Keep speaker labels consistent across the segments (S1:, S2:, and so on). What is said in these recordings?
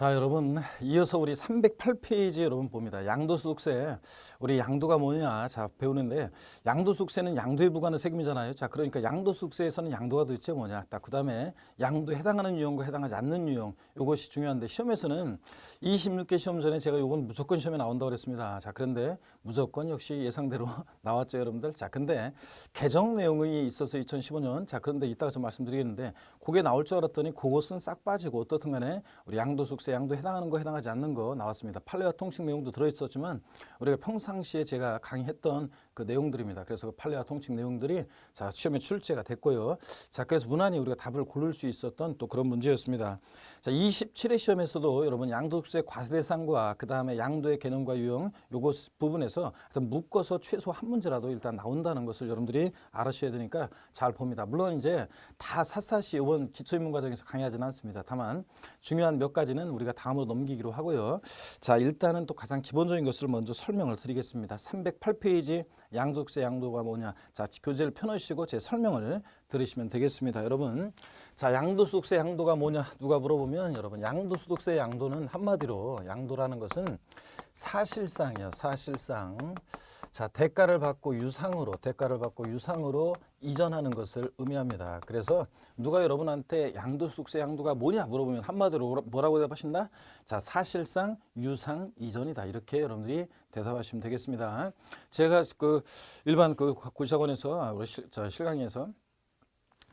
S1: 자, 여러분, 이어서 우리 308페이지 여러분 봅니다. 양도소득세. 우리 양도가 뭐냐? 자, 배우는데 양도소득세는 양도에 부과하는 세금이잖아요. 자, 그러니까 양도소득세에서는 양도가 도대체 뭐냐? 딱 그다음에 양도에 해당하는 유형과 해당하지 않는 유형. 이것이 중요한데 시험에서는 26개 시험 전에 제가 요건 무조건 시험에 나온다고 그랬습니다. 자, 그런데 무조건 역시 예상대로 나왔죠, 여러분들. 자, 근데 개정 내용이 있어서 2015년. 자, 그런데 이따가 좀 말씀드리겠는데 그게 나올 줄 알았더니 그것은 싹 빠지고 어떻든 간에 우리 양도소득세 양도 해당하는 거 해당하지 않는 거 나왔습니다. 판례와 통칙 내용도 들어있었지만 우리가 평상시에 제가 강의했던 그 내용들입니다. 그래서 그 판례와 통칙 내용들이 자 시험에 출제가 됐고요. 자 그래서 무난히 우리가 답을 고를 수 있었던 또 그런 문제였습니다. 자 27회 시험에서도 여러분 양도소득세 과세대상과 그 다음에 양도의 개념과 유형 요거 부분에서 묶어서 최소 한 문제라도 일단 나온다는 것을 여러분들이 알아셔야 되니까 잘 봅니다. 물론 이제 다 샅샅이 이번 기초인문 과정에서 강의하지는 않습니다. 다만 중요한 몇 가지는 우리가 다음으로 넘기기로 하고요. 자 일단은 또 가장 기본적인 것을 먼저 설명을 드리겠습니다. 308페이지 양도소득세 양도가 뭐냐. 자 교재를 펴놓으시고 제 설명을 들으시면 되겠습니다. 여러분 자 양도소득세 양도가 뭐냐 누가 물어보면 여러분 양도소득세 양도는 한마디로 양도라는 것은 사실상이요. 사실상 자 대가를 받고 유상으로 이전하는 것을 의미합니다. 그래서 누가 여러분한테 양도소득세 양도가 뭐냐 물어보면 한마디로 뭐라고 대답하신다? 자 사실상 유상 이전이다. 이렇게 여러분들이 대답하시면 되겠습니다. 제가 그 일반 그 고시학원에서 우리 실강의에서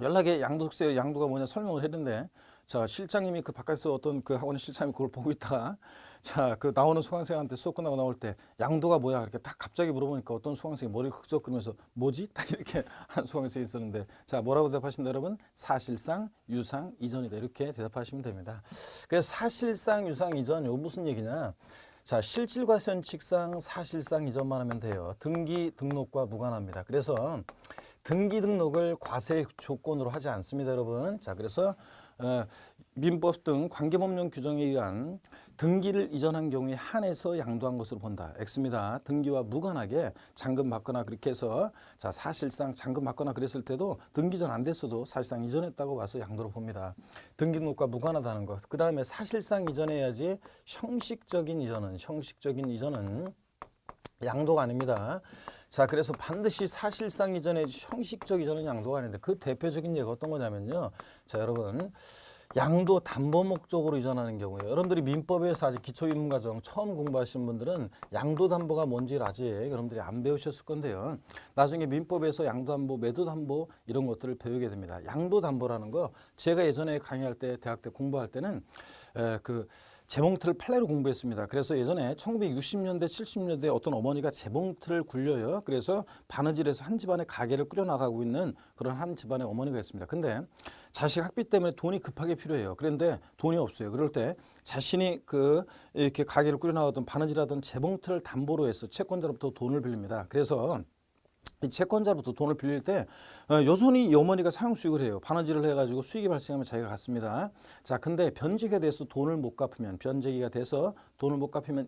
S1: 연락에 양도소득세 양도가 뭐냐 설명을 했는데 자 실장님이 그 바깥에서 어떤 그 학원의 실장님이 그걸 보고 있다가 자 그 나오는 수강생한테 수업 끝나고 나올 때 양도가 뭐야 이렇게 딱 갑자기 물어보니까 어떤 수강생이 머리를 흑적거리면서 뭐지? 딱 이렇게 한 수강생이 있었는데 자 뭐라고 대답하신다 여러분? 사실상 유상 이전이다 이렇게 대답하시면 됩니다. 그래서 사실상 유상 이전 요 무슨 얘기냐? 자 실질과세원칙상 사실상 이전만 하면 돼요. 등기 등록과 무관합니다. 그래서 등기 등록을 과세 조건으로 하지 않습니다, 여러분. 자, 그래서 민법 등 관계법령 규정에 의한 등기를 이전한 경우에 한해서 양도한 것으로 본다. X입니다. 등기와 무관하게 잔금 받거나 그렇게 해서 자 사실상 잔금 받거나 그랬을 때도 등기 이전 안 됐어도 사실상 이전했다고 봐서 양도로 봅니다. 등기 등록과 무관하다는 것. 그 다음에 사실상 이전해야지 형식적인 이전은 양도가 아닙니다. 자, 그래서 반드시 사실상 이전에 형식적 이전은 양도가 아닌데 그 대표적인 예가 어떤 거냐면요. 자, 여러분. 양도 담보 목적으로 이전하는 경우에 여러분들이 민법에서 아직 기초입문과정 처음 공부하시는 분들은 양도 담보가 뭔지를 아직 여러분들이 안 배우셨을 건데요. 나중에 민법에서 양도 담보, 매도 담보 이런 것들을 배우게 됩니다. 양도 담보라는 거 제가 예전에 강의할 때 대학 때 공부할 때는 그 재봉틀 판례로 공부했습니다. 그래서 예전에 1960년대 70년대 어떤 어머니가 재봉틀을 굴려요. 그래서 바느질에서 한 집안의 가게를 꾸려나가고 있는 그런 한 집안의 어머니가 있습니다. 근데 자식 학비 때문에 돈이 급하게 필요해요. 그런데 돈이 없어요. 그럴 때 자신이 이렇게 가게를 꾸려나가던 바느질하던 재봉틀을 담보로 해서 채권자로부터 돈을 빌립니다. 그래서 이 채권자로부터 돈을 빌릴 때 여전히 이 어머니가 사용수익을 해요. 바느질을 해가지고 수익이 발생하면 자기가 갚습니다. 자, 근데 변제기가 돼서 돈을 못 갚으면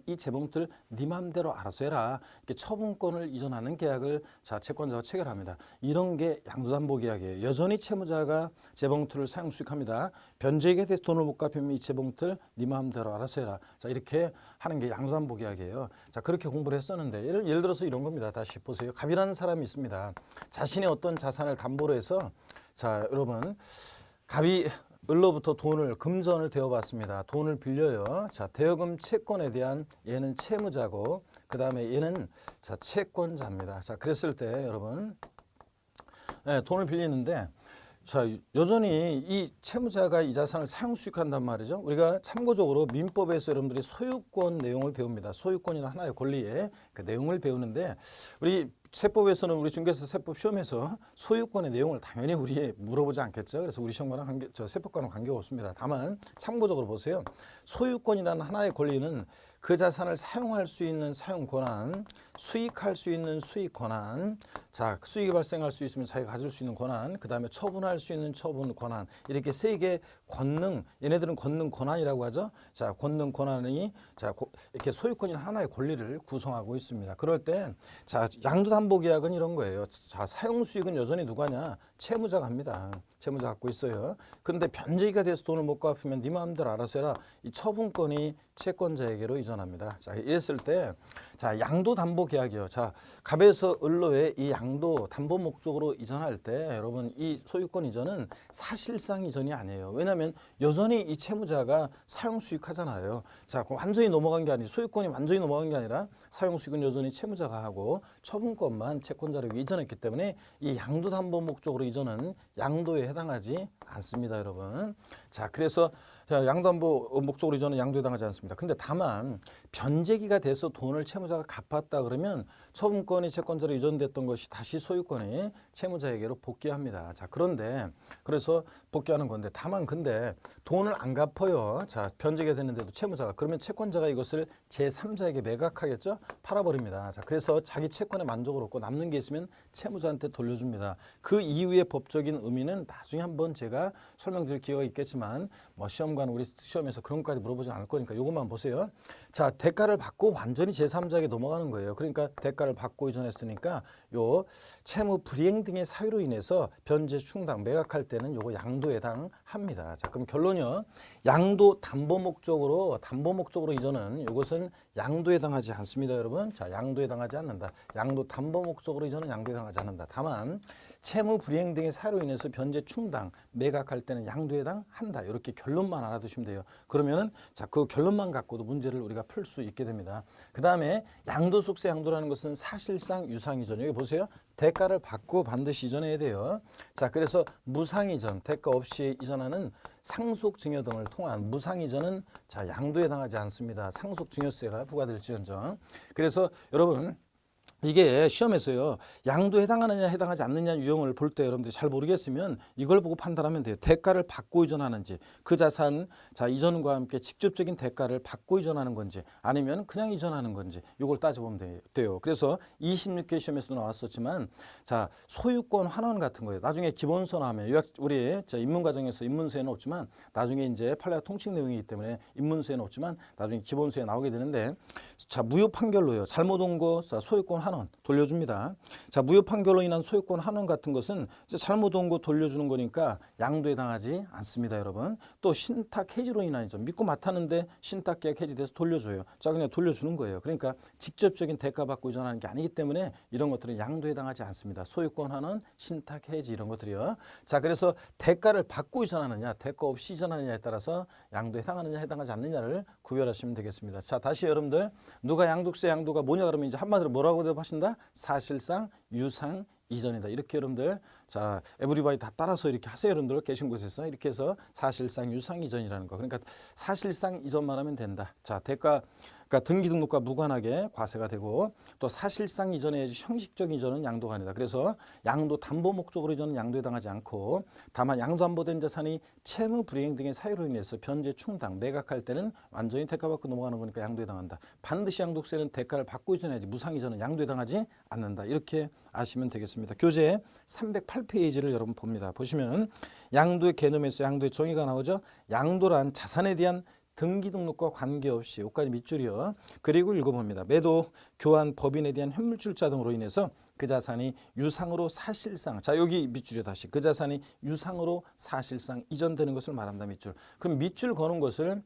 S1: 이 재봉틀 네 맘대로 알아서 해라. 이렇게 처분권을 이전하는 계약을 자 채권자와 체결합니다. 이런 게 양도담보 계약이에요. 여전히 채무자가 재봉틀을 사용수익합니다. 변제기가 돼서 돈을 못 갚으면 이 재봉틀 네 맘대로 알아서 해라. 자, 이렇게 하는 게 양도담보 계약이에요. 자, 그렇게 공부를 했었는데 예를 들어서 이런 겁니다. 다시 보세요. 갑이라는 사람이 있습니다. 자신의 어떤 자산을 담보로 해서 자 여러분 갑이 을로부터 금전을 대어받습니다. 돈을 빌려요. 자 대여금 채권에 대한 얘는 채무자고 그 다음에 얘는 자 채권자입니다. 자 그랬을 때 여러분 돈을 빌리는데 자 여전히 이 채무자가 이 자산을 사용수익한단 말이죠. 우리가 참고적으로 민법에서 여러분들이 소유권 내용을 배웁니다. 소유권이나 하나의 권리의 그 내용을 배우는데 우리 세법에서는 우리 중개사 세법 시험에서 소유권의 내용을 당연히 우리 물어보지 않겠죠. 그래서 우리 시험과는 세법과는 관계가 없습니다. 다만 참고적으로 보세요. 소유권이라는 하나의 권리는 그 자산을 사용할 수 있는 사용 권한, 수익할 수 있는 수익 권한, 자 수익이 발생할 수 있으면 자기가 가질 수 있는 권한, 그 다음에 처분할 수 있는 처분 권한, 이렇게 세 개의 권능, 얘네들은 권능 권한이라고 하죠. 자 권능 권한이 이렇게 소유권인 하나의 권리를 구성하고 있습니다. 그럴 때 자 양도담보계약은 이런 거예요. 자 사용 수익은 여전히 누가냐? 채무자가 합니다. 채무자 갖고 있어요. 근데 변제기가 돼서 돈을 못 갚으면 네 마음대로 알아서 해라. 이 처분권이 채권자에게로 이전합니다. 자, 이랬을 때, 자, 양도담보계약이요. 자, 갑에서 을로의 이 양도담보 목적으로 이전할 때, 여러분, 이 소유권 이전은 사실상 이전이 아니에요. 왜냐하면 여전히 이 채무자가 사용수익하잖아요. 자, 완전히 넘어간 게 아니고, 소유권이 완전히 넘어간 게 아니라 사용수익은 여전히 채무자가 하고 처분권만 채권자에게 이전했기 때문에 이 양도담보 목적으로 이전은 양도에 해당하지 않습니다, 여러분. 자, 그래서 양도담보 목적으로 이전은 양도에 해당하지 않습니다. 근데 다만 변제기가 돼서 돈을 채무자가 갚았다 그러면 처분권이 채권자로 이전됐던 것이 다시 소유권이 채무자에게로 복귀합니다. 자, 그런데 그래서 복귀하는 건데 다만 근데 돈을 안 갚아요. 자, 변제가 됐는데도 채무자가 그러면 채권자가 이것을 제3자에게 매각하겠죠? 팔아버립니다. 자, 그래서 자기 채권에 만족을 얻고 남는 게 있으면 채무자한테 돌려줍니다. 그 이후의 법적인 의미는 나중에 한번 제가 설명드릴 기회가 있겠지만 뭐 시험관 우리 시험에서 그런 것까지 물어보지 않을 거니까 이것만 보세요. 자, 대가를 받고 완전히 제3자에게 넘어가는 거예요. 그러니까 대가를 받고 이전했으니까 요 채무 불이행 등의 사유로 인해서 변제 충당 매각할 때는 요거 양도에 해당합니다. 자, 그럼 결론이요. 양도 담보 목적으로 이전은 이것은 양도에 해당하지 않습니다, 여러분. 자, 양도에 해당하지 않는다. 양도 담보 목적으로 이전은 양도에 해당하지 않는다. 다만 채무 불이행 등의 사유로 인해서 변제 충당 매각할 때는 양도에 해당한다. 이렇게 결론만 알아두시면 돼요. 그러면은 자, 그 결론만 갖고도 문제를 우리가 풀 수 있게 됩니다. 그 다음에 양도속세 양도라는 것은 사실상 유상이전. 여기 보세요. 대가를 받고 반드시 이전해야 돼요. 자, 그래서 무상이전, 대가 없이 이전하는 상속증여 등을 통한 무상이전은 자, 양도에 해당하지 않습니다. 상속증여세가 부과될지언정. 그래서 여러분 이게 시험에서요. 양도에 해당하느냐 해당하지 않느냐 유형을 볼 때 여러분들이 잘 모르겠으면 이걸 보고 판단하면 돼요. 대가를 받고 이전하는지 그 자산 자 이전과 함께 직접적인 대가를 받고 이전하는 건지 아니면 그냥 이전하는 건지 이걸 따져보면 돼요. 그래서 26회 시험에서도 나왔었지만 자 소유권 환원 같은 거예요. 나중에 기본서 나오면 우리 인문과정에서 인문서에는 없지만 나중에 이제 판례와 통칙 내용이기 때문에 인문서에는 없지만 나중에 기본서에 나오게 되는데 자 무효 판결로요. 잘못 온 거 소유권 환원 돌려줍니다. 자 무효 판결로 인한 소유권 환원 같은 것은 이제 잘못 온 거 돌려주는 거니까 양도에 해당하지 않습니다, 여러분. 또 신탁 해지로 인한이죠. 믿고 맡았는데 신탁 계약 해지돼서 돌려줘요. 자 그냥 돌려주는 거예요. 그러니까 직접적인 대가 받고 이전하는 게 아니기 때문에 이런 것들은 양도에 해당하지 않습니다. 소유권 환원, 신탁 해지 이런 것들이요. 자 그래서 대가를 받고 이전하느냐, 대가 없이 이전하느냐에 따라서 양도에 해당하느냐, 해당하지 않느냐를 구별하시면 되겠습니다. 자 다시 여러분들 누가 양도세 양도가 뭐냐 그러면 이제 한마디로 뭐라고 대답하신다? 사실상 유상 이전이다. 이렇게 여러분들 자 에브리바디 다 따라서 이렇게 하세요. 여러분들 계신 곳에서 이렇게 해서 사실상 유상 이전이라는 거. 그러니까 사실상 이전만 하면 된다. 자 대가 그러니까 등기등록과 무관하게 과세가 되고 또 사실상 이전에 형식적 이전은 양도가 아니다. 그래서 양도 담보 목적으로 이전은 양도에 해당하지 않고 다만 양도 담보된 자산이 채무 불이행 등의 사유로 인해서 변제 충당 매각할 때는 완전히 대가 받고 넘어가는 거니까 양도에 해당한다. 반드시 양도세는 대가를 받고 이전해야지 무상 이전은 양도에 해당하지 않는다. 이렇게 아시면 되겠습니다. 교재 308페이지를 여러분 봅니다. 보시면 양도의 개념에서 양도의 정의가 나오죠. 양도란 자산에 대한 등기등록과 관계없이 여기까지 밑줄이요. 그리고 읽어봅니다. 매도, 교환, 법인에 대한 현물출자 등으로 인해서 그 자산이 유상으로 사실상 자 여기 밑줄이요. 다시 그 자산이 유상으로 사실상 이전되는 것을 말한다. 밑줄. 그럼 밑줄 거는 것을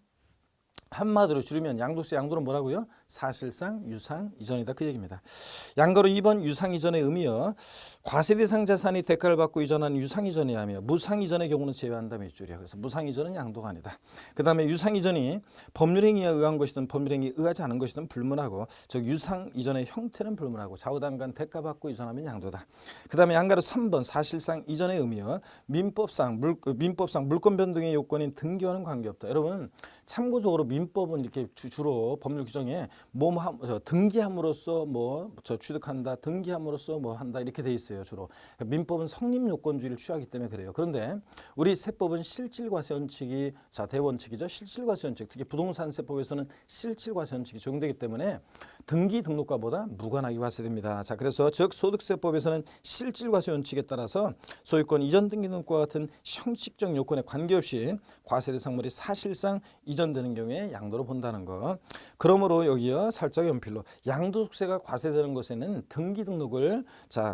S1: 한마디로 줄이면 양도세 양도는 뭐라고요? 사실상 유상 이전이다 그 얘기입니다. 양가로 2번 유상 이전의 의미요. 과세 대상 자산이 대가를 받고 이전하는 유상 이전이야 하며 무상 이전의 경우는 제외한다 밑줄이야. 그래서 무상 이전은 양도가 아니다. 그다음에 유상 이전이 법률 행위에 의한 것이든 법률 행위에 의하지 않은 것이든 불문하고 즉 유상 이전의 형태는 불문하고 좌우단간 대가 받고 이전하면 양도다. 그다음에 양가로 3번 사실상 이전의 의미요. 민법상 물권 변동의 요건인 등기와는 관계없다. 여러분 참고적으로 민법은 이렇게 주로 법률 규정에 등기함으로써 취득한다, 등기함으로써 한다 이렇게 돼 있어요. 주로 민법은 성립 요건주의를 취하기 때문에 그래요. 그런데 우리 세법은 실질과세원칙이 대원칙이죠. 실질과세원칙, 특히 부동산세법에서는 실질과세원칙이 적용되기 때문에 등기 등록과보다 무관하게 과세됩니다. 자, 그래서 즉 소득세법에서는 실질과세원칙에 따라서 소유권 이전 등기 등록과 같은 형식적 요건에 관계없이 과세 대상물이 사실상 이전되는 경우에 양도로 본다는 거. 그러므로 여기요 살짝 연필로 양도소득세가 과세되는 것에는 등기 등록을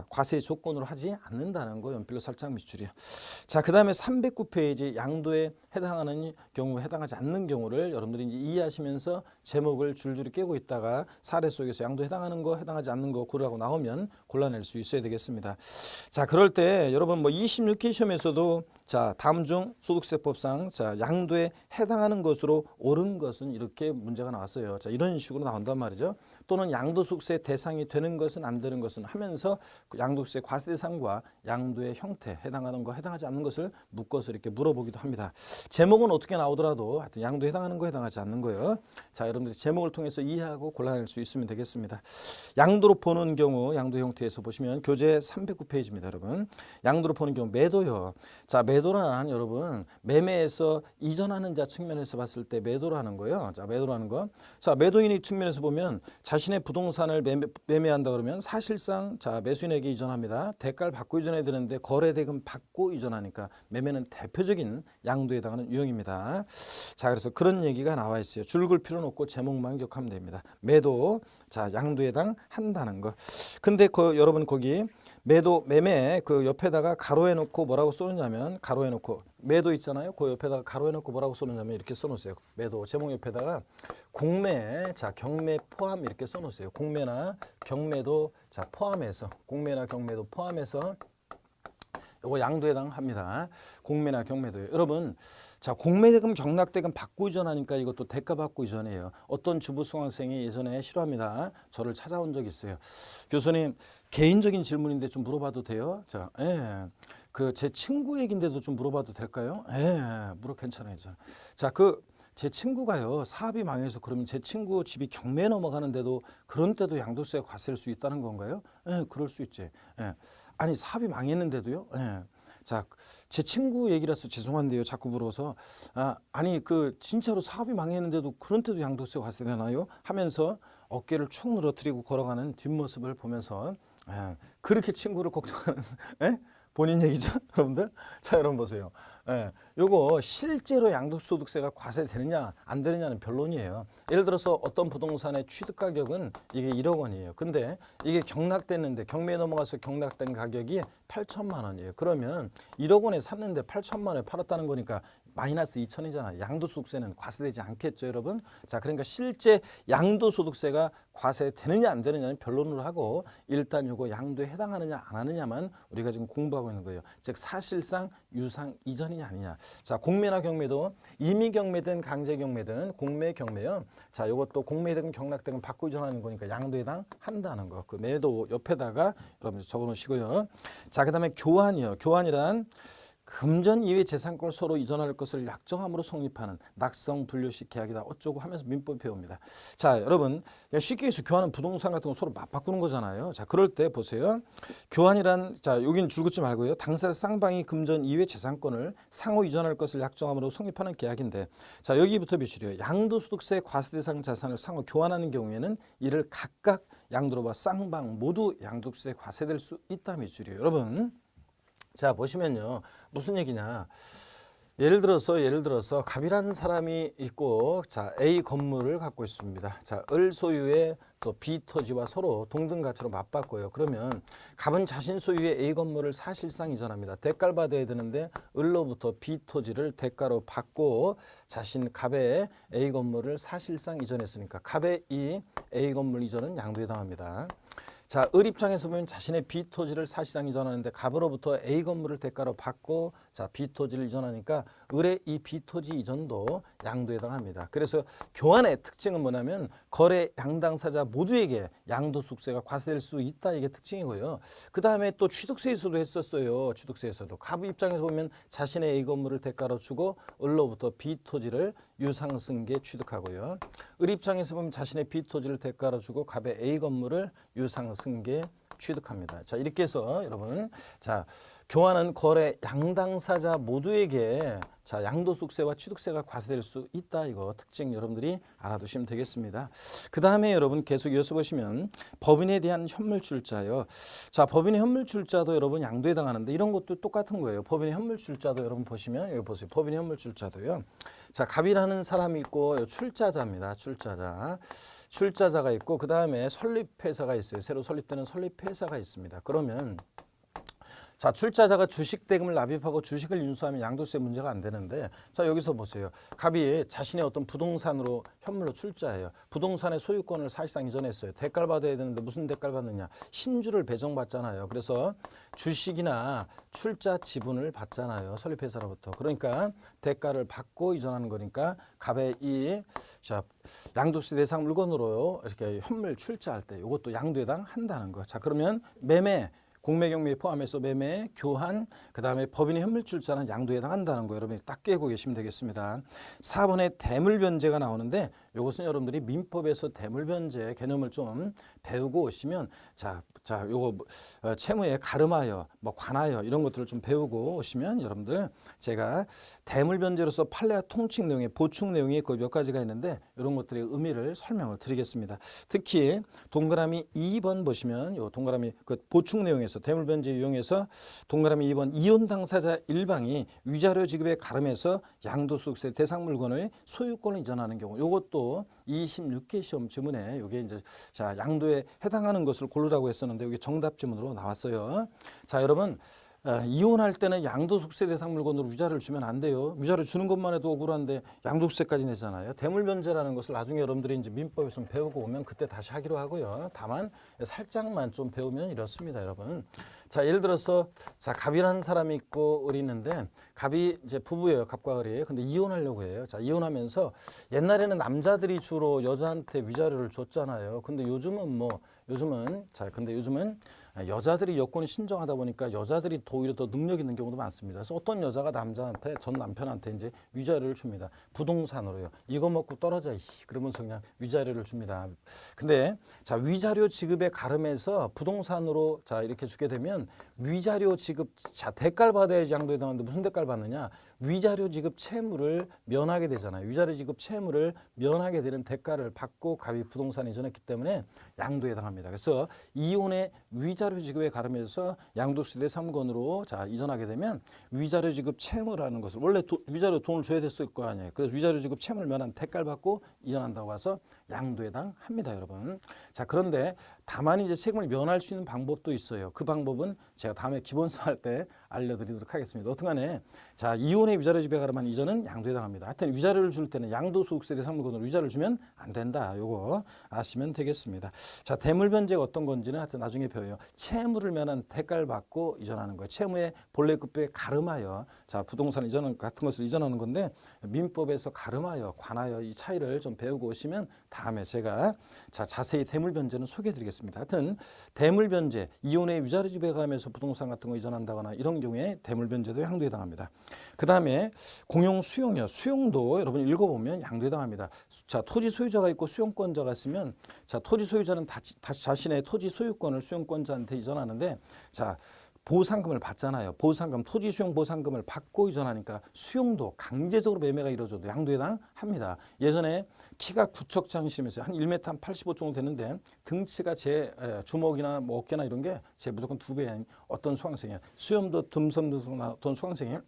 S1: 과세 조건으로 하지 않는다는 거 연필로 살짝 밑줄이요. 자, 그다음에 309페이지 양도에 해당하는 경우, 해당하지 않는 경우를 여러분들이 이제 이해하시면서 제목을 줄줄이 깨고 있다가 사례 속에서 양도 해당하는 거, 해당하지 않는 거 고르라고 나오면 골라낼 수 있어야 되겠습니다. 자, 그럴 때 여러분 26회 시험에서도 다음 중 소득세법상 양도에 해당하는 것으로 옳은 것은 이렇게 문제가 나왔어요. 이런 식으로 나온단 말이죠. 또는 양도소득세 대상이 되는 것은 안 되는 것은 하면서 양도소득세 과세 대상과 양도의 형태, 해당하는 거, 해당하지 않는 것을 묶어서 이렇게 물어보기도 합니다. 제목은 어떻게 나오더라도 하여튼 양도에 해당하는 거, 해당하지 않는 거예요. 자, 여러분들이 제목을 통해서 이해하고 골라낼 수 있으면 되겠습니다. 양도로 보는 경우, 양도 형태에서 보시면 교재 309페이지입니다, 여러분. 양도로 보는 경우 매도요. 자, 매도란 여러분 매매에서 이전하는 자 측면에서 봤을 때 매도라는 거예요. 자, 매도라는 거. 자, 매도인의 측면에서 보면 자신의 부동산을 매매한다 그러면 사실상 매수인에게 이전합니다. 대가를 받고 이전해야 되는데 거래대금 받고 이전하니까 매매는 대표적인 양도에 해당하는 유형입니다. 자, 그래서 그런 얘기가 나와 있어요. 줄 글 필요는 없고 제목만 기억하면 됩니다. 매도, 양도에 해당한다는 거. 근데 여러분 거기 매매 그 옆에다가 가로해 놓고 뭐라고 써놓냐면 가로해 놓고 매도 있잖아요. 그 옆에다가 가로해 놓고 뭐라고 써놓냐면 이렇게 써놓으세요. 매도 제목 옆에다가 공매, 경매 포함 이렇게 써놓으세요. 공매나 경매도 포함해서 공매나 경매도 포함해서 요거 양도에 해당합니다. 공매나 경매도요. 여러분, 공매대금, 경락대금 받고 이전하니까 이것도 대가 받고 이전해요. 어떤 주부 수강생이 예전에 싫어합니다. 저를 찾아온 적이 있어요. 교수님, 개인적인 질문인데 좀 물어봐도 돼요? 제 친구 얘기인데도 좀 물어봐도 될까요? 괜찮아요. 제 친구가요 사업이 망해서 그러면 제 친구 집이 경매에 넘어가는데도 그런 때도 양도세 과세일 수 있다는 건가요? 그럴 수 있지. 아니 사업이 망했는데도요. 제 친구 얘기라서 죄송한데요. 자꾸 물어서 아니 진짜로 사업이 망했는데도 그런 때도 양도세 과세되나요? 하면서 어깨를 축 늘어뜨리고 걸어가는 뒷모습을 보면서 그렇게 친구를 걱정하는 본인 얘기죠, 여러분들. 자, 여러분 보세요. 요거 실제로 양도소득세가 과세되느냐 안 되느냐는 변론이에요. 예를 들어서 어떤 부동산의 취득 가격은 이게 1억 원이에요. 근데 이게 경락됐는데 경매에 넘어가서 경락된 가격이 8천만 원이에요. 그러면 1억 원에 샀는데 8천만 원에 팔았다는 거니까 마이너스 2천이잖아요. 양도소득세는 과세되지 않겠죠, 여러분. 자, 그러니까 실제 양도소득세가 과세되느냐 안 되느냐는 변론을 하고 일단 요거 양도에 해당하느냐 안 하느냐만 우리가 지금 공부하고 있는 거예요. 즉 사실상 유상 이전이냐 아니냐. 자, 공매나 경매도 임의 경매든 강제 경매든 공매 경매요. 자, 요것도 공매대금 경락대금 받고 이전하는 거니까 양도에 해당한다는 거. 그 매도 옆에다가 여러분 적어 놓으시고요. 자, 그다음에 교환이요. 교환이란 금전 이외 재산권을 서로 이전할 것을 약정함으로 성립하는 낙성 분류식 계약이다 어쩌고 하면서 민법 배웁니다. 자, 여러분 쉽게 해서 교환은 부동산 같은 거 서로 맞바꾸는 거잖아요. 자, 그럴 때 보세요. 교환이란 여긴 줄 긋지 말고요. 당사자 쌍방이 금전 이외 재산권을 상호 이전할 것을 약정함으로 성립하는 계약인데 자, 여기부터 비추려 양도소득세 과세 대상 자산을 상호 교환하는 경우에는 이를 각각 양도로와 쌍방 모두 양도소득세 과세될 수 있다 미줄이에요. 여러분. 자, 보시면요. 무슨 얘기냐. 예를 들어서 갑이라는 사람이 있고 A 건물을 갖고 있습니다. 을 소유의 또 B 토지와 서로 동등 가치로 맞바꿔요. 그러면 갑은 자신 소유의 A 건물을 사실상 이전합니다. 대가를 받아야 되는데 을로부터 B 토지를 대가로 받고 갑의 A 건물을 사실상 이전했으니까 갑의 이 A 건물 이전은 양도에 해당합니다. 자, 을 입장에서 보면 자신의 B 토지를 사실상 이전하는데 갑으로부터 A 건물을 대가로 받고 자, B 토지를 이전하니까 을의 이 B 토지 이전도 양도에 해당합니다. 그래서 교환의 특징은 뭐냐면 거래 양당사자 모두에게 양도소득세가 과세될 수 있다, 이게 특징이고요. 그 다음에 또 취득세에서도 했었어요. 취득세에서도 갑 입장에서 보면 자신의 A 건물을 대가로 주고 을로부터 B 토지를 유상승계 취득하고요. 을 입장에서 보면 자신의 B 토지를 대가로 주고 갑의 A 건물을 유상승계 취득합니다. 자, 이렇게 해서 여러분, 자, 교환은 거래 양당사자 모두에게 자, 양도소득세와 취득세가 과세될 수 있다, 이거 특징 여러분들이 알아두시면 되겠습니다. 그 다음에 여러분 계속 이어서 보시면 법인에 대한 현물출자요. 자, 법인의 현물출자도 여러분 양도에 해당하는데 이런 것도 똑같은 거예요. 법인의 현물출자도 여러분 보시면 여기 보세요. 법인의 현물출자도요. 자, 갑이라는 사람이 있고 출자자입니다. 출자자가 있고 그 다음에 설립회사가 있어요. 새로 설립되는 설립회사가 있습니다. 그러면 자, 출자자가 주식 대금을 납입하고 주식을 인수하면 양도세 문제가 안 되는데, 자, 여기서 보세요. 갑이 자신의 어떤 부동산으로 현물로 출자해요. 부동산의 소유권을 사실상 이전했어요. 대가를 받아야 되는데 무슨 대가를 받느냐? 신주를 배정받잖아요. 그래서 주식이나 출자 지분을 받잖아요. 설립회사로부터. 그러니까 대가를 받고 이전하는 거니까 갑의 이 자, 양도세 대상 물건으로 이렇게 현물 출자할 때 이것도 양도에 해당한다는 거. 자, 그러면 매매 공매 경매 포함해서 매매, 교환, 그 다음에 법인의 현물 출자는 양도에 해당한다는 거 여러분이 딱 깨고 계시면 되겠습니다. 4번에 대물변제가 나오는데 이것은 여러분들이 민법에서 대물변제 개념을 좀 배우고 오시면 요거 채무에 가름하여 뭐 관하여 이런 것들을 좀 배우고 오시면 여러분들 제가 대물변제로서 판례와 통칙 내용의 보충 내용이 거의 몇 가지가 있는데 이런 것들의 의미를 설명을 드리겠습니다. 특히 동그라미 2번 보시면 요 동그라미 그 보충 내용에서 대물변제 유형에서 동그라미 2번 이혼 당사자 일방이 위자료 지급에 가름해서 양도소득세 대상 물건의 소유권을 이전하는 경우 요것도 26개 시험 지문에 요게 이제 자, 양도에 해당하는 것을 고르라고 했었는데 여기 정답 지문으로 나왔어요. 자, 여러분 이혼할 때는 양도소득세 대상 물건으로 위자료를 주면 안 돼요. 위자료 주는 것만 해도 억울한데 양도소득세까지 내잖아요. 대물변제라는 것을 나중에 여러분들이 이제 민법에서 좀 배우고 오면 그때 다시 하기로 하고요. 다만 살짝만 좀 배우면 이렇습니다, 여러분. 자, 예를 들어서 자, 갑이라는 사람이 있고 을이 있는데 갑이 이제 부부예요, 갑과 을이. 근데 이혼하려고 해요. 자, 이혼하면서 옛날에는 남자들이 주로 여자한테 위자료를 줬잖아요. 근데 요즘은 여자들이 여권이 신정하다 보니까 여자들이 오히려 더 능력 있는 경우도 많습니다. 그래서 어떤 여자가 남자한테 전 남편한테 이제 위자료를 줍니다. 부동산으로요. 이거 먹고 떨어져 그러면서 그냥 위자료를 줍니다. 근데 자, 위자료 지급에 가름해서 부동산으로 자 이렇게 주게 되면 위자료 지급 자 대가를 받아야지 양도에 해당하는데 무슨 대가를 받느냐? 위자료 지급 채무를 면하게 되잖아요. 위자료 지급 채무를 면하게 되는 대가를 받고 갑이 부동산 이전했기 때문에 양도에 해당합니다. 그래서 이혼의 위자료 지급에 가름해서 양도세 대3권으로 자 이전하게 되면 위자료 지급 채무라는 것을 원래 위자료 돈을 줘야 됐을 거 아니에요. 그래서 위자료 지급 채무를 면한 대가를 받고 이전한다고 해서 양도에 해당합니다, 여러분. 자, 그런데 다만 이제 세금을 면할 수 있는 방법도 있어요. 그 방법은 제가 다음에 기본서 할 때 알려드리도록 하겠습니다. 어떻게간에 자, 이혼의 위자료 지급에 가름한 이전은 양도에 해당합니다. 하여튼 위자료를 줄 때는 양도소득세 대상 물건으로 위자료를 주면 안 된다. 요거 아시면 되겠습니다. 자, 대물변제가 어떤 건지는 하여튼 나중에 배워요. 채무를 면한 대가를 받고 이전하는 거예요. 채무의 본래급부에 가름하여 자, 부동산 이전 같은 것을 이전하는 건데 민법에서 가름하여 관하여 이 차이를 좀 배우고 오시면 다음에 제가 자, 자세히 대물변제는 소개해 드리겠습니다. 하여튼 대물변제, 이혼의 위자료 지급에 가름해서 부동산 같은 거 이전한다거나 이런 경우에 대물변제도 양도에 해당합니다. 그 다음에 공용 수용이요. 수용도 여러분 읽어보면 양도에 해당합니다. 자, 토지 소유자가 있고 수용권자가 있으면 자, 토지 소유자는 다시 자신의 토지 소유권을 수용권자한테 이전하는데 자, 보상금을 받잖아요. 보상금, 토지 수용 보상금을 받고 이전하니까 수용도 강제적으로 매매가 이루어져도 양도에 해당합니다. 예전에 키가 구척장이시면서 한 1m 85 정도 되는데 등치가 제 주먹이나 뭐 어깨나 이런 게 제 무조건 2배인 어떤 수강생이에요. 수염도 듬성듬성 나던 수강생이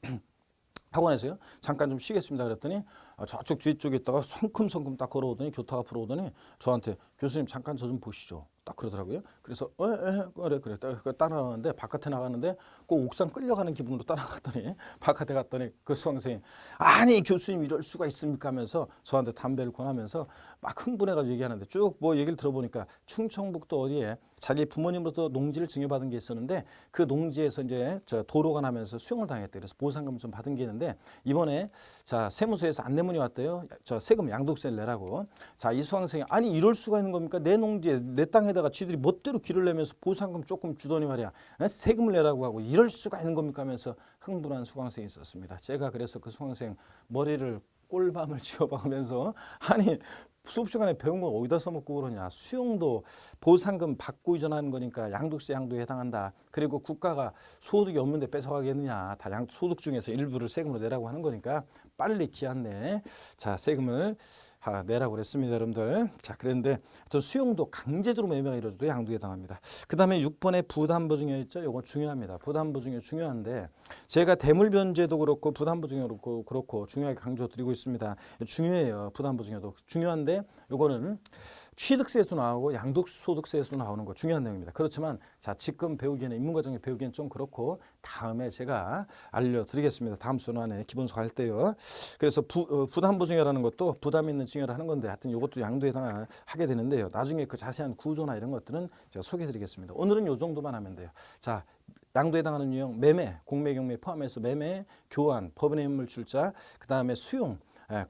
S1: 학원에서요. 잠깐 좀 쉬겠습니다. 그랬더니 저쪽 뒤쪽에 있다가 성큼성큼 딱 걸어오더니 교탁 앞으로 오더니 저한테 교수님 잠깐 저 좀 보시죠. 딱 그러더라고요. 그래서 그래 따라가는데 바깥에 나가는데 꼭 옥상 끌려가는 기분으로 따라갔더니 바깥에 갔더니 그 수강생이 아니 교수님 이럴 수가 있습니까 하면서 저한테 담배를 권하면서 막 흥분해가지고 얘기하는데 쭉 뭐 얘기를 들어보니까 충청북도 어디에 자기 부모님으로부터 농지를 증여받은 게 있었는데 그 농지에서 이제 저 도로가 나면서 수용을 당했대. 그래서 보상금 좀 받은 게 있는데 이번에 자 세무서에서 안내문이 왔대요. 저 세금 양도세를 내라고. 자 이 수강생이 아니 이럴 수가 있는 겁니까? 내 농지에 내 땅에다가 쥐들이 멋대로 길을 내면서 보상금 조금 주더니 말이야 세금을 내라고 하고 이럴 수가 있는 겁니까? 하면서 흥분한 수강생이 있었습니다. 제가 그래서 그 수강생 머리를 꼴밤을 쥐어박으면서 아니 수업 시간에 배운 거 어디다 써먹고 그러냐. 수용도 보상금 받고 이전하는 거니까 양도세 양도에 해당한다. 그리고 국가가 소득이 없는데 뺏어가겠느냐. 다 소득 중에서 일부를 세금으로 내라고 하는 거니까 빨리 기한 내에 자 세금을 내라고 그랬습니다, 여러분들. 자, 그런데 수용도 강제적으로 매매가 이루어져도 양도에 해당합니다. 그 다음에 6번에 부담보증여 있죠. 이거 중요합니다. 부담보증여 중요한데 제가 대물변제도 그렇고 부담보증여도 그렇고 중요하게 강조드리고 있습니다. 중요해요. 부담보증여도 중요한데 이거는 취득세에서도 나오고 양도소득세에서도 나오는 거 중요한 내용입니다. 그렇지만 자 지금 배우기에는 인문과정에 배우기에는 좀 그렇고 다음에 제가 알려드리겠습니다. 다음 순환에 기본수 할 때요. 그래서 부담보증여라는 것도 부담 있는 증여를 하는 건데 하여튼 이것도 양도에 해당하게 되는데요. 나중에 그 자세한 구조나 이런 것들은 제가 소개해드리겠습니다. 오늘은 이 정도만 하면 돼요. 자 양도에 해당하는 유형 매매, 공매, 경매 포함해서 매매, 교환, 법인의 인물 출자, 그 다음에 수용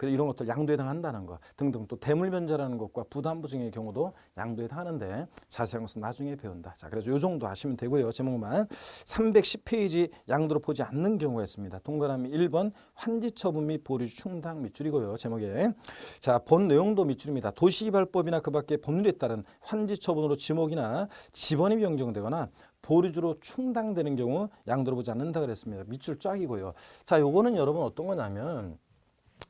S1: 이런 것들 양도에 해당한다는 거 등등 또 대물변제라는 것과 부담보증의 경우도 양도에 해당하는데 자세한 것은 나중에 배운다. 자, 그래서 이 정도 아시면 되고요. 제목만 310페이지 양도로 보지 않는 경우가 있습니다. 동그라미 1번 환지처분 및 보류지 충당 밑줄이고요. 제목에 자, 본 내용도 밑줄입니다. 도시개발법이나 그 밖의 법률에 따른 환지처분으로 지목이나 지번이 변경되거나 보류주로 충당되는 경우 양도로 보지 않는다 그랬습니다. 밑줄 쫙이고요. 자, 요거는 여러분 어떤 거냐면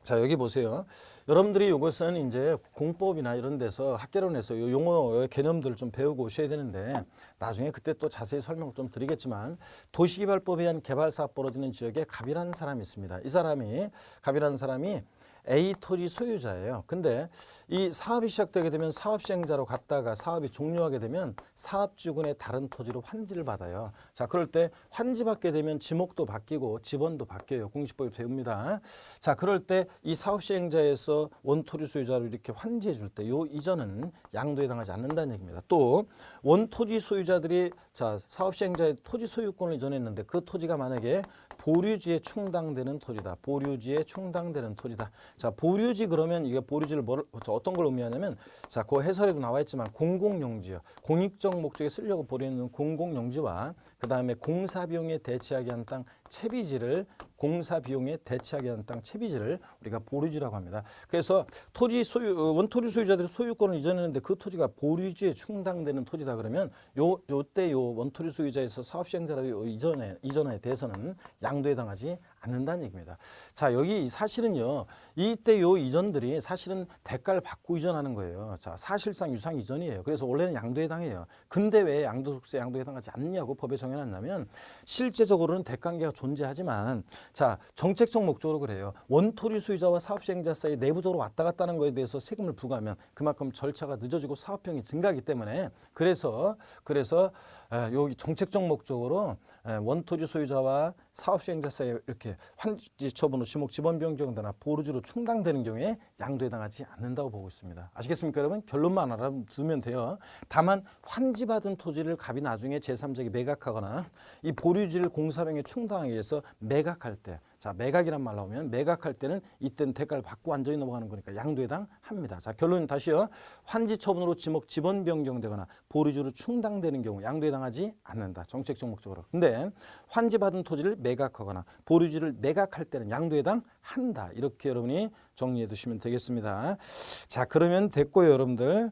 S1: 자 여기 보세요. 여러분들이 이것은 이제 공법이나 이런 데서 학개론에서 요 용어 개념들을 좀 배우고 오셔야 되는데 나중에 그때 또 자세히 설명을 좀 드리겠지만 도시개발법에 의한 개발사업 벌어지는 지역에 갑이라는 사람이 있습니다. 이 사람이 갑이라는 사람이 A 토지 소유자예요. 근데 이 사업이 시작되게 되면 사업시행자로 갔다가 사업이 종료하게 되면 사업주군의 다른 토지로 환지를 받아요. 자, 그럴 때 환지받게 되면 지목도 바뀌고 지번도 바뀌어요. 공시법이 배웁니다. 자, 그럴 때 이 사업시행자에서 원토지 소유자로 이렇게 환지해 줄 때 요 이전은 양도에 해당하지 않는다는 얘기입니다. 또 원토지 소유자들이 자 사업시행자의 토지 소유권을 이전했는데 그 토지가 만약에 보류지에 충당되는 토지다. 보류지에 충당되는 토지다. 자, 보류지 그러면 이게 보류지를 어떤 걸 의미하냐면 자, 그 해설에도 나와 있지만 공공용지요. 공익적 목적에 쓰려고 버리는 공공용지와 그 다음에 공사비용에 대체하게 한 땅 채비지를 공사비용에 대체하게 한 땅 채비지를 우리가 보류지라고 합니다. 그래서 토지 소유 원토지 소유자들이 소유권을 이전했는데 그 토지가 보류지에 충당되는 토지다 그러면 요때 요 원토지 소유자에서 사업시행자로 이전에 대해서는 양도에 해당하지 않는다는 얘기입니다. 자, 여기 사실은요. 이때 요 이전들이 사실은 대가를 받고 이전하는 거예요. 자, 사실상 유상 이전이에요. 그래서 원래는 양도에 해당해요. 근데 왜 양도소득세 양도에 해당하지 않냐고 법에 정해놨냐면 실제적으로는 대가관계가 존재하지만 자, 정책적 목적으로 그래요. 원토지 소유자와 사업시행자 사이 내부적으로 왔다 갔다 하는 거에 대해서 세금을 부과하면 그만큼 절차가 늦어지고 사업비용이 증가하기 때문에 그래서 여기 정책적 목적으로 원토지 소유자와 사업시행자 사이에 이렇게 환지 처분으로 지번 변경되거나 보류지로 충당되는 경우에 양도에 해당하지 않는다고 보고 있습니다. 아시겠습니까, 여러분? 결론만 알아두면 돼요. 다만 환지받은 토지를 갑이 나중에 제3자에게 매각하거나 이 보류지를 공사비용에 충당하기 위해서 매각할 때 자, 매각이란 말 나오면 매각할 때는 이때는 대가를 받고 완전히 넘어가는 거니까 양도에 해당합니다. 자, 결론 다시요. 환지 처분으로 지번 변경되거나 보류지로 충당되는 경우 양도에 해당하지 않는다. 정책적 목적으로. 근데 환지받은 토지를 매각하거나 보류지를 매각할 때는 양도에 해당한다. 이렇게 여러분이 정리해 두시면 되겠습니다. 자, 그러면 됐고요, 여러분들.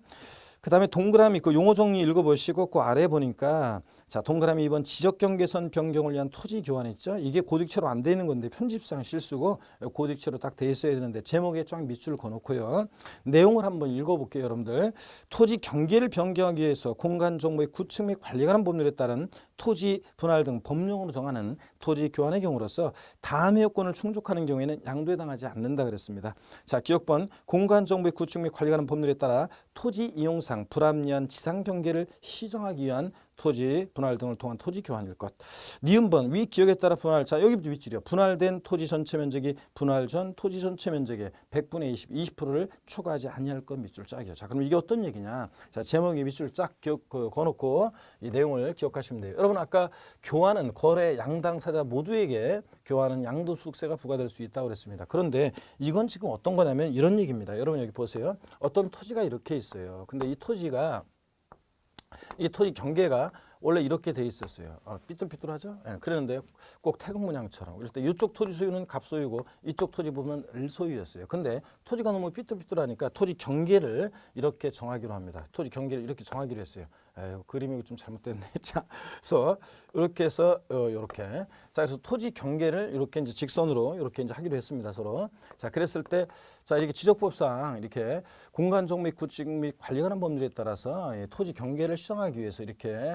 S1: 그 다음에 동그라미 그 용어 정리 읽어보시고 그 아래 보니까 자, 동그라미 2번 지적경계선 변경을 위한 토지 교환 있죠. 이게 고딕체로 안 돼 있는 건데 편집상 실수고 고딕체로 딱 돼 있어야 되는데 제목에 쫙 밑줄 그어놓고요. 내용을 한번 읽어볼게요, 여러분들. 토지 경계를 변경하기 위해서 공간 정보의 구축 및 관리에 관한 법률에 따른 토지 분할 등 법령으로 정하는 토지 교환의 경우로서 다음의 요건을 충족하는 경우에는 양도에 해당하지 않는다 그랬습니다. 자, 기억번 공간 정보의 구축 및 관리에 관한 법률에 따라 토지 이용상 불합리한 지상 경계를 시정하기 위한 토지 분할 등을 통한 토지 교환일 것. 니은번 위 기억에 따라 분할. 자 여기부터 밑줄이요. 분할된 토지 전체 면적이 분할 전 토지 전체 면적의 100분의 20%를 초과하지 아니할 것 밑줄 짝이요. 자 그럼 이게 어떤 얘기냐. 자 제목에 밑줄 짝 그어놓고 이 내용을 기억하시면 돼요. 여러분 아까 교환은 거래 양당사자 모두에게 교환은 양도소득세가 부과될 수 있다고 그랬습니다. 그런데 이건 지금 어떤 거냐면 이런 얘기입니다. 여러분 여기 보세요. 어떤 토지가 이렇게 있어요. 근데 이 토지 경계가 원래 이렇게 돼 있었어요. 삐뚤삐뚤하죠? 예, 그랬는데 꼭 태국 문양처럼. 그럴 때 이쪽 토지 소유는 갑소유고 이쪽 토지 부분은 을소유였어요. 근데 토지가 너무 삐뚤삐뚤하니까 토지 경계를 이렇게 정하기로 합니다. 토지 경계를 이렇게 정하기로 했어요. 에휴, 그림이 좀 잘못됐네. 자, 그래서 이렇게 해서 이렇게. 자, 그래서 토지 경계를 이렇게 이제 직선으로 이렇게 이제 하기로 했습니다. 서로. 자, 그랬을 때, 자 이렇게 지적법상 이렇게 공간적 및 구축 및 관리 관한 법률에 따라서 토지 경계를 시정하기 위해서 이렇게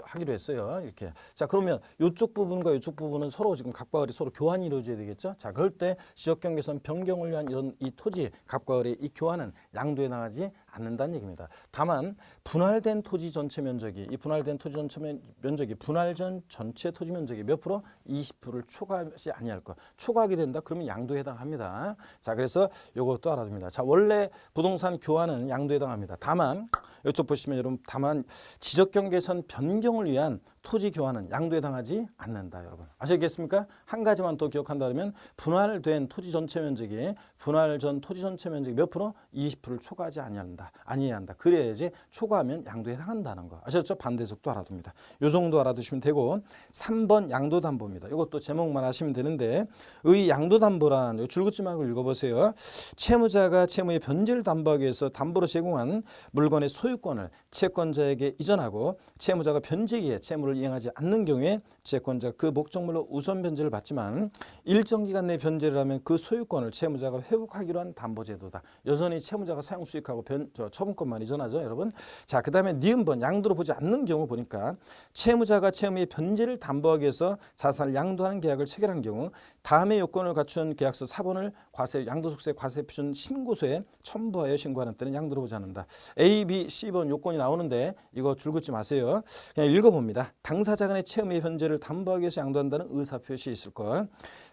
S1: 하기로 했어요. 이렇게. 자, 그러면 이쪽 부분과 이쪽 부분은 서로 지금 갑과 을이 서로 교환이 이루어져야 되겠죠. 자, 그럴 때 지적경계선 변경을 위한 이런 이 토지 갑과 을의 이 교환은 양도에 나가지 않는다는 얘기입니다. 다만 분할된 토지 전체 면적이 이 분할된 토지 전체 면적이 분할 전 전체 토지 면적이 몇 프로? 20%를 초과하지 아니할 것. 초과하게 된다. 그러면 양도에 해당합니다. 자, 그래서 요것도 알아둡니다. 자, 원래 부동산 교환은 양도에 해당합니다. 다만 이쪽 보시면 여러분 다만 지적경계선 변경을 위한 토지 교환은 양도에 해당하지 않는다. 여러분 아시겠습니까? 한 가지만 더 기억한다면 분할된 토지 전체 면적이 분할 전 토지 전체 면적이 몇 프로? 20%를 초과하지 아니해야 한다. 그래야지 초과하면 양도에 해당한다는 거. 아셨죠? 반대속도 알아둡니다. 요 정도 알아두시면 되고 3번 양도담보입니다. 이것도 제목만 아시면 되는데 의 양도담보란 줄긋지 말고 읽어보세요. 채무자가 채무의 변제를 담보하기 위해서 담보로 제공한 물건의 소유권을 채권자에게 이전하고 채무자가 변제기에 채무를 이행하지 않는 경우에 채권자가 그 목적물로 우선 변제를 받지만 일정 기간 내 변제를 하면 그 소유권을 채무자가 회복하기로 한 담보제도다. 여전히 채무자가 사용 수익하고 처분권만 이전하죠, 여러분. 자, 그다음에 니은번 양도로 보지 않는 경우 보니까 채무자가 채무의 변제를 담보하기 위해서 자산을 양도하는 계약을 체결한 경우 다음의 요건을 갖춘 계약서 4번을 양도소득세 과세 표준 신고서에 첨부하여 신고하는 때는 양도로 보지 않는다. A, B, C번 요건이 나오는데 이거 줄긋지 마세요. 그냥 읽어봅니다. 당사자 간의 채무의 변제를 담보하기 위해서 양도한다는 의사표시 있을 것.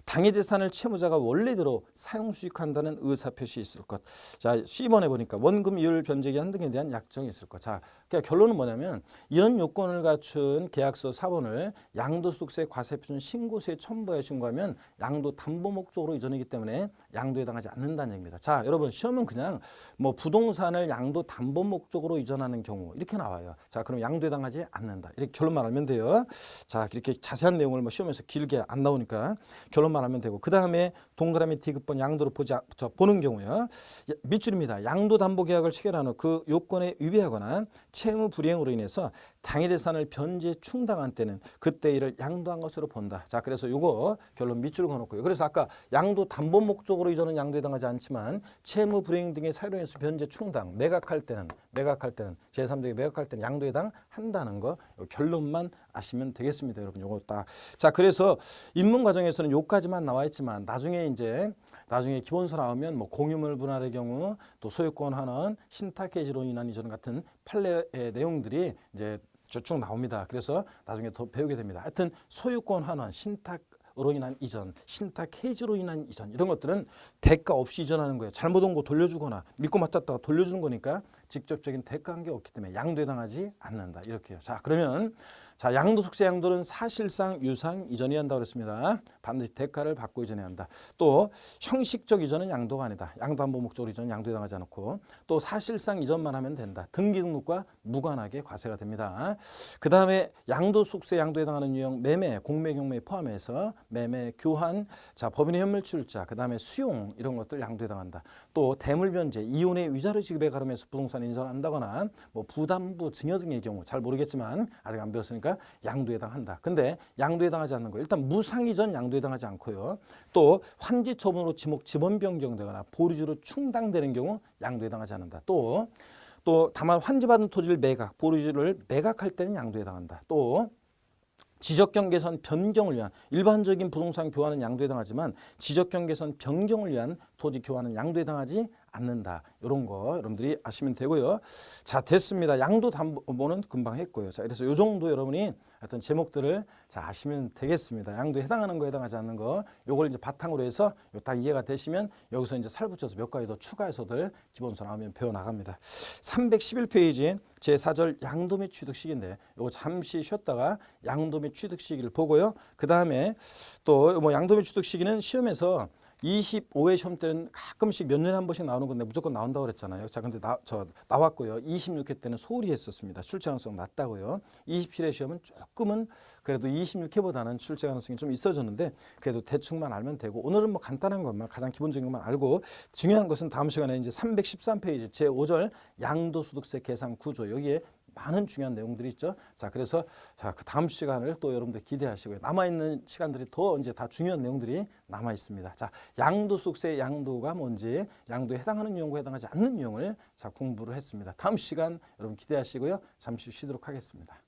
S1: 당해 재산을 채무자가 원래대로 사용 수익한다는 의사표시 있을 것. 자, C번에 보니까 원금 이율 변제기 한 등에 대한 약정이 있을 것. 자, 그러니까 결론은 뭐냐면 이런 요건을 갖춘 계약서 4번을 양도소득세 과세표준 신고서에 첨부해 신고하면 양도 담보 목적으로 이전이기 때문에 양도에 해당하지 않는다는 얘기입니다. 자, 여러분 시험은 그냥 뭐 부동산을 양도 담보 목적으로 이전하는 경우 이렇게 나와요. 자, 그럼 양도에 해당하지 않는다. 이렇게 결론만 알면 돼요. 자, 이렇게 자세한 내용을 뭐 시험에서 길게 안 나오니까 결론만 하면 되고 그 다음에 동그라미 디귿번 양도로 보는 경우요. 밑줄입니다. 양도담보계약을 체결한 후 그 요건에 위배하거나 채무 불이행으로 인해서 당해재산을 변제 충당한 때는 그때 이를 양도한 것으로 본다. 자, 그래서 요거 결론 밑줄 그어놓고요. 그래서 아까 양도 담보 목적으로 이전은 양도에 해당하지 않지만 채무 불이행 등의 사유로 인해서 변제 충당, 매각할 때는 제3자에게 매각할 때는 양도에 해당한다는 거 결론만 아시면 되겠습니다, 여러분. 요거 딱. 자, 그래서 입문 과정에서는 요까지만 나와 있지만 나중에 기본서 나오면 뭐 공유물 분할의 경우 또 소유권 환원, 신탁 해지로 인한 이전 같은 판례의 내용들이 이제 쭉 나옵니다. 그래서 나중에 더 배우게 됩니다. 하여튼 소유권 환원, 신탁으로 인한 이전, 신탁 해지로 인한 이전 이런 것들은 대가 없이 이전하는 거예요. 잘못 온 거 돌려주거나 믿고 맡았다가 돌려주는 거니까 직접적인 대가한 게 없기 때문에 양도에 해당하지 않는다. 이렇게요. 자, 그러면 자, 양도소득세 양도는 사실상 유상 이전해야 한다고 그랬습니다. 반드시 대가를 받고 이전해야 한다. 또 형식적 이전은 양도가 아니다. 양도담보 목적으로 이전은 양도에 해당하지 않고 또 사실상 이전만 하면 된다. 등기 등록과 무관하게 과세가 됩니다. 그 다음에 양도소득세 양도에 해당하는 유형 매매, 공매, 경매 포함해서 매매, 교환, 자 법인의 현물 출자, 그 다음에 수용 이런 것들 양도에 해당한다. 또 대물 변제, 이혼의 위자료 지급에 가름해서 부동산 인정한다거나 뭐 부담부 증여 등의 경우 잘 모르겠지만 아직 안 배웠으니까 양도에 해당한다. 근데 양도에 해당하지 않는 거 일단 무상이전 양도에 해당하지 않고요. 또 환지 처분으로 지분 변경되거나 보류주로 충당되는 경우 양도에 해당하지 않는다. 또 다만 환지받은 토지를 보류주를 매각할 때는 양도에 해당한다. 또 지적경계선 변경을 위한 일반적인 부동산 교환은 양도에 해당하지만 지적경계선 변경을 위한 토지 교환은 양도에 해당하지 않는다. 이런 거 여러분들이 아시면 되고요. 자, 됐습니다. 양도담보는 금방 했고요. 자, 그래서 이 정도 여러분이 어떤 제목들을 자 아시면 되겠습니다. 양도에 해당하는 거, 해당하지 않는 거, 요걸 이제 바탕으로 해서 딱 이해가 되시면 여기서 이제 살 붙여서 몇 가지 더 추가해서들 기본서 나오면 배워 나갑니다. 311페이지 제4절 양도 및 취득 시기인데 요거 잠시 쉬었다가 양도 및 취득 시기를 보고요. 그 다음에 또 뭐 양도 및 취득 시기는 시험에서 25회 시험 때는 가끔씩 몇 년에 한 번씩 나오는 건데 무조건 나온다고 그랬잖아요. 자, 근데 나왔고요. 26회 때는 소홀히 했었습니다. 출제 가능성 낮다고요. 27회 시험은 조금은 그래도 26회보다는 출제 가능성이 좀 있어졌는데 그래도 대충만 알면 되고 오늘은 뭐 간단한 것만 가장 기본적인 것만 알고 중요한 것은 다음 시간에 이제 313페이지 제5절 양도소득세 계산 구조 여기에 많은 중요한 내용들이 있죠. 자, 그래서 자, 그 다음 시간을 또 여러분들 기대하시고요. 남아있는 시간들이 더 이제 다 중요한 내용들이 남아 있습니다. 자, 양도소득세 양도가 뭔지, 양도에 해당하는 유형과 해당하지 않는 유형을 자, 공부를 했습니다. 다음 시간 여러분 기대하시고요. 잠시 쉬도록 하겠습니다.